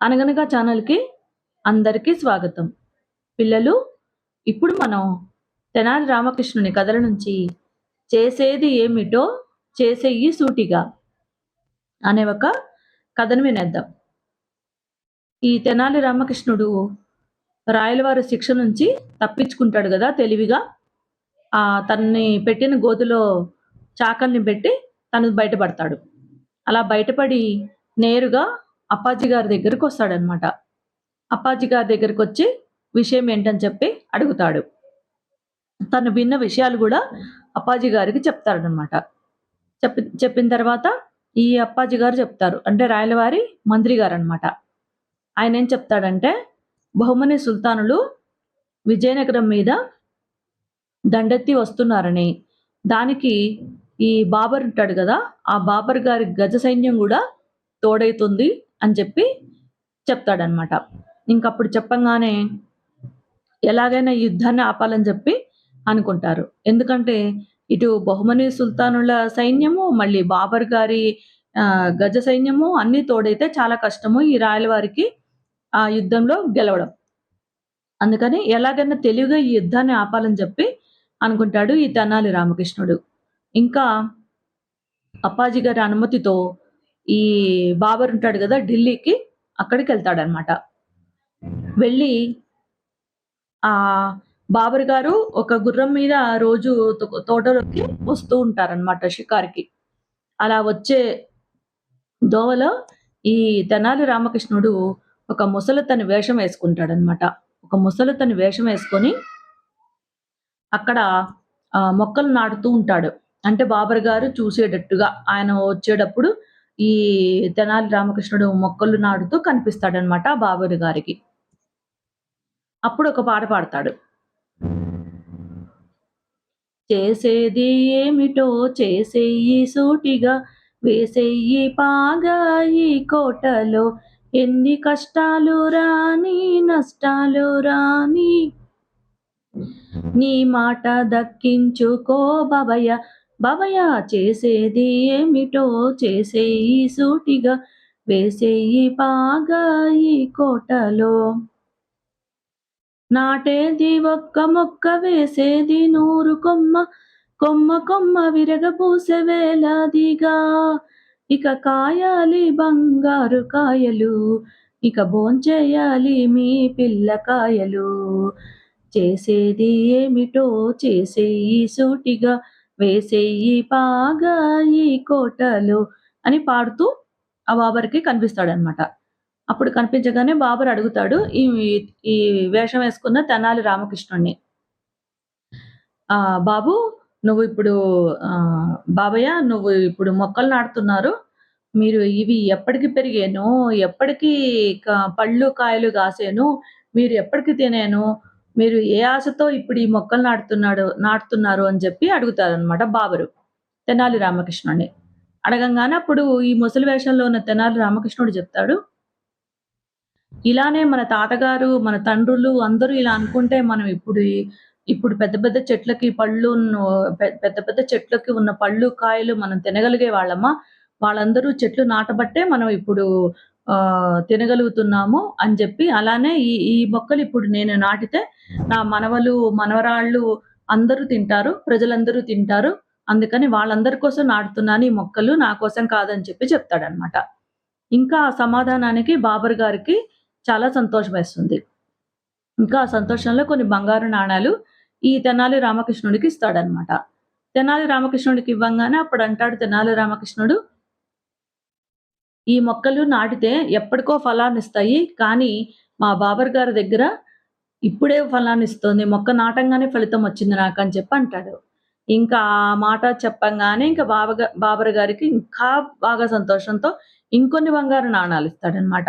అనగనగా ఛానల్‌కి అందరికీ స్వాగతం. పిల్లలు, ఇప్పుడు మనం తెనాలి రామకృష్ణుని కథల నుంచి చేసేది ఏమిటో చేసెయ్యి సూటిగా అనే ఒక కథను వినేద్దాం. ఈ తెనాలి రామకృష్ణుడు రాయలవారి శిక్ష నుంచి తప్పించుకుంటాడు గదా తెలివిగా. తనని పెట్టిన గోతిలో చాకల్ని పెట్టి తను బయటపడతాడు. అలా బయటపడి నేరుగా అప్పాజీ గారి దగ్గరకొస్తాడనమాట. అప్పాజీ గారి దగ్గరకొచ్చి విషయం ఏంటని చెప్పి అడుగుతాడు. తను విన్న విషయాలు గూడా అప్పాజీ గారికి చెప్తాడనమాట. చెప్పిన తర్వాత ఈ అప్పాజీ గారు చెప్తారు. అంటే రాయలవారి మంత్రి గారనమాట. ఆయనేం చెప్తాడంటే, బహుమని సుల్తానులు విజయనగరం మీద దండెత్తి వస్తున్నారని, దానికి ఈ బాబర్ ఉంటాడు గదా! ఆ బాబర్ గారి గజ సైన్యం గూడా తోడైతుంది అని చెప్పి చెప్తాడనమాట. ఇంకప్పుడు చెప్పంగానే ఎలాగైనా ఈ యుద్ధాన్ని ఆపాలని చెప్పి అనుకుంటారు. ఎందుకంటే ఇటు బహుమని సుల్తానుల సైన్యము, మళ్ళీ బాబర్ గారి గజ సైన్యము అన్నీ తోడైతే చాలా కష్టము ఈ రాయలవారికి ఆ యుద్ధంలో గెలవడం. అందుకని ఎలాగైనా తెలివిగా ఈ యుద్ధాన్ని ఆపాలని చెప్పి అనుకుంటాడు ఈ తెనాలి రామకృష్ణుడు. ఇంకా అప్పాజీ గారి అనుమతితో ఈ బాబర్ ఉంటాడు గదా! ఢిల్లీకి అక్కడికెళ్తాడనమాట. వెళ్ళి బాబర్ గారు ఒక గుర్రం మీద రోజు తోటలోకి వస్తూ ఉంటారనమాట షికారుకి. అలా వచ్చే దోవలో ఈ తెనాలి రామకృష్ణుడు ఒక ముసలితని వేషం వేసుకుంటాడనమాట. ఒక ముసలితని వేషం వేసుకొని అక్కడ మొక్కలు నాటుతూ ఉంటాడు. అంటే బాబర్ గారు చూసేటట్టుగా ఆయన వచ్చేటప్పుడు ఈ తెనాలి రామకృష్ణుడు మొక్కలు నాటుతూ కనిపిస్తాడనమాట బాబర్ గారికి. అప్పుడు ఒక పాట పాడతాడు. చేసేది ఏమిటో చేసెయ్యి సూటిగా, వేసెయ్యి పాగా ఈ కోటలో, ఎన్ని కష్టాలు రాని నష్టాలు రాని, నీ మాట దక్కించుకో బాబయ్య, బాబయ్య చేసేది ఏమిటో చేసెయ్యి సూటిగా, వేసెయ్యి పాగా ఈ కోటలో. నాటేది ఒక్క మొక్క, వేసేది 100 కొమ్మ, కొమ్మ కొమ్మ విరగబూసె వేలాదిగా, ఇక కాయాలి బంగారు కాయలు, ఇక భోంచేయాలి మీ పిల్లకాయలు. చేసేది ఏమిటో చేసెయ్యి సూటిగా, వేసెయ్యి పాగా ఈ కోటలో అని పాడుతూ ఆ బాబర్‌కి కనిపిస్తాడనమాట. అప్పుడు కనిపించగానే బాబర్ అడుగుతాడు ఈ వేషం వేసుకున్న తెనాలి రామకృష్ణుడిని. బాబు నువ్వు ఇప్పుడు బాబయ్య నువ్వు ఇప్పుడు మొక్కలు నాటుతున్నారు. మీరు ఇవి ఎప్పటికి పెరిగేను? ఎప్పటికి పళ్ళు, కాయలు కాసేను? మీరు ఎప్పటికి తినేను? మీరు ఏ ఆశతో ఇప్పుడు ఈ మొక్కలు నాటుతున్నారు అని చెప్పి అడుగుతారనమాట బాబరు తెనాలి రామకృష్ణుడిని. అడగంగానే అప్పుడు ఈ ముసలి వేషంలో ఉన్న తెనాలి రామకృష్ణుడు చెప్తాడు, ఇలానే మన తాతగారు, మన తండ్రులు అందరూ ఇలా అనుకుంటే మనం ఇప్పుడు పెద్ద పెద్ద చెట్లకి పెద్ద పెద్ద చెట్లకి ఉన్న పళ్ళు, కాయలు మనం తినగలిగే వాళ్ళమా? వాళ్ళందరూ చెట్లు నాటబట్టే మనం ఇప్పుడు తినగలుగుతున్నాము అని చెప్పి, అలానే ఈ ఈ మొక్కలు ఇప్పుడు నేను నాటితే నా మనవలు, మనవరాళ్ళు అందరూ తింటారు. ప్రజలందరూ తింటారు. అందుకని వాళ్ళందరి కోసం నాటుతున్నాను ఈ మొక్కలు. నా కోసం కాదని చెప్పి చెప్తాడనమాట. ఇంకా ఆ సమాధానానికి బాబర్ గారికి చాలా సంతోషమేస్తుంది. ఇంకా ఆ సంతోషంలో కొన్ని బంగారు నాణాలు ఈ తెనాలి రామకృష్ణుడికి ఇస్తాడనమాట. తెనాలి రామకృష్ణుడికి ఇవ్వంగానే అప్పుడంటాడు తెనాలి రామకృష్ణుడు, ఈ మొక్కలు నాటితే ఎప్పటికో ఫలాన్నిస్తాయి. కానీ మా బాబర్ గారి దగ్గర ఇప్పుడే ఫలాన్నిస్తోంది. మొక్క నాటంగానే ఫలితం వచ్చింది నాకని చెప్పి అంటాడు. ఇంకా ఆ మాట చెప్పంగానే ఇంకా బాబర్ గారికి ఇంకా బాగా సంతోషంతో ఇంకొన్ని బంగారు నాణాలు ఇస్తాడనమాట.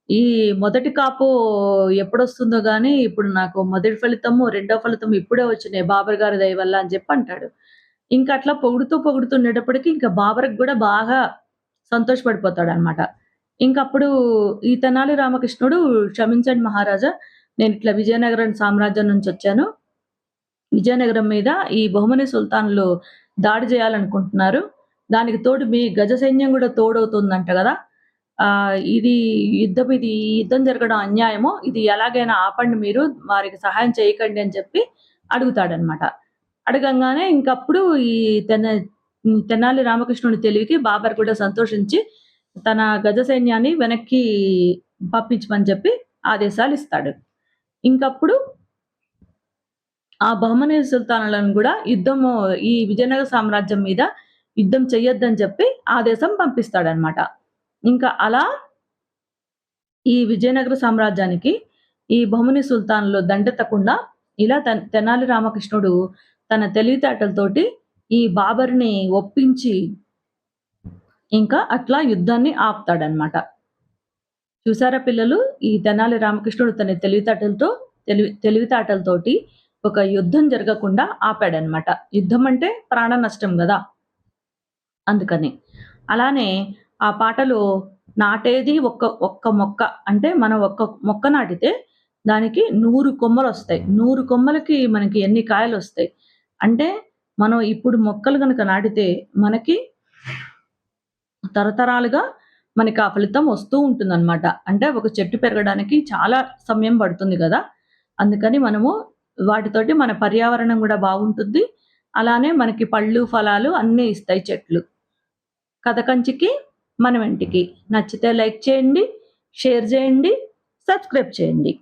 ఈ మొదటి కాపు ఎప్పుడొస్తుందో గానీ, ఇప్పుడు నాకు మొదటి ఫలితము, రెండో ఫలితం ఇప్పుడే వచ్చినాయి బాబర్ గారి దయ వల్ల అని చెప్పి అంటాడు. ఇంక అట్లా పొగుడుతుండేటప్పటికి ఇంక బాబర్‌కి గూడా బాగా సంతోషపడిపోతాడనమాట. ఇంకప్పుడు ఈ తెనాలి రామకృష్ణుడు, క్షమించండి మహారాజా, నేనిట్లా విజయనగరం సామ్రాజ్యం నుంచొచ్చాను. విజయనగరం మీద ఈ బహుమని సుల్తానులు దాడి జేయాలనుకుంటున్నారు. దానికి తోడు మీ గజ సైన్యం గూడా తోడవుతుందంట గదా! ఇది ఈ యుద్ధం జరగడం అన్యాయము. ఇది ఎలాగైనా ఆపండి మీరు. వారికి సహాయం చేయకండి అని చెప్పి అడుగుతాడనమాట. అడగంగానే ఇంకప్పుడు ఈ తెనాలి రామకృష్ణుడి తెలివికి బాబర్ కూడా సంతోషించి తన గజ సైన్యాన్ని వెనక్కి పంపించమని చెప్పి ఆదేశాలిస్తాడు. ఇంకప్పుడు ఆ బహమనీ సుల్తానులను గూడా ఈ విజయనగర సామ్రాజ్యం మీద యుద్ధం చెయ్యొద్దని చెప్పి ఆదేశం పంపిస్తాడనమాట. ఇంకా అలా ఈ విజయనగర సామ్రాజ్యానికి ఈ బహమనీ సుల్తాన్‌లు దండెత్తకుండా ఇలా తెనాలి రామకృష్ణుడు తన తెలివితేటలతోటి ఈ బాబర్‌ని ఒప్పించి ఇంకా అట్లా యుద్ధాన్ని ఆపుతాడనమాట. చూసారా పిల్లలు? ఈ తెనాలి రామకృష్ణుడు తన తెలివితేటలతోటి ఒక యుద్ధం జరగకుండా ఆపాడనమాట. యుద్ధం అంటే ప్రాణ నష్టం గదా! అందుకని. అలానే ఆ పాటలో నాటేది ఒక్క మొక్క అంటే మనం ఒక్క మొక్క నాటితే దానికి 100 కొమ్మలొస్తాయి. 100 కొమ్మలకి మనకి ఎన్ని కాయలొస్తాయి. అంటే మనం ఇప్పుడు మొక్కలు గనక నాటితే మనకి తరతరాలుగా మనకి ఆ ఫలితం వస్తూ ఉంటుందనమాట. అంటే ఒక చెట్టు పెరగడానికి చాలా సమయం పడుతుంది గదా! అందుకని మనము వాటితోటి మన పర్యావరణం గూడా బాగుంటుంది. అలానే మనకి పళ్ళు, ఫలాలు అన్నీ ఇస్తాయి చెట్లు. కథ కంచికి మన వెంటికి. నచ్చితే లైక్ చేయండి, షేర్ చేయండి, సబ్స్క్రైబ్ చేయండి.